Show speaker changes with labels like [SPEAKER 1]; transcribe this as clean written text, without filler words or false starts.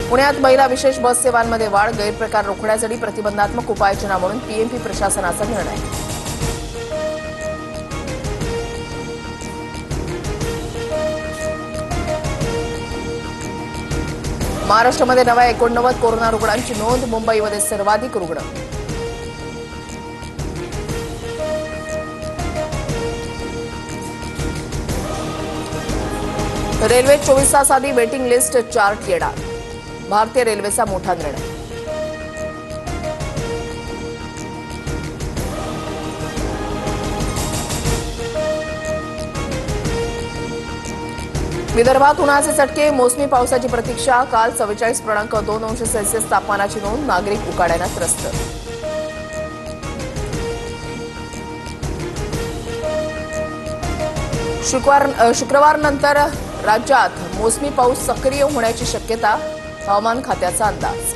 [SPEAKER 1] पुण्यात महिला विशेष बस सेवांमध्ये वाढ, गैरप्रकार रोखण्यासाठी प्रतिबंधात्मक उपाययोजना म्हणून पीएमपी प्रशासनाचा निर्णय. महाराष्ट्रामध्ये नव्या 89 कोरोना रुग्णांची नोंद, मुंबईमध्ये सर्वाधिक रुग्ण. रेल्वे 24 तास आधी वेटिंग लिस्ट चार्ट येणार, भारतीय रेल्वेचा मोठा निर्णय. विदर्भात उन्हाचे चटके, मोसमी पावसाची प्रतीक्षा. काल 44.2 अंश सेल्सिअस तापमानाची नोंद, नागरिक उकाड्यानं त्रस्त. शुक्रवारनंतर राज्यात मोसमी पाऊस सक्रिय होण्याची शक्यता, हवामान खात्याचा अंदाज.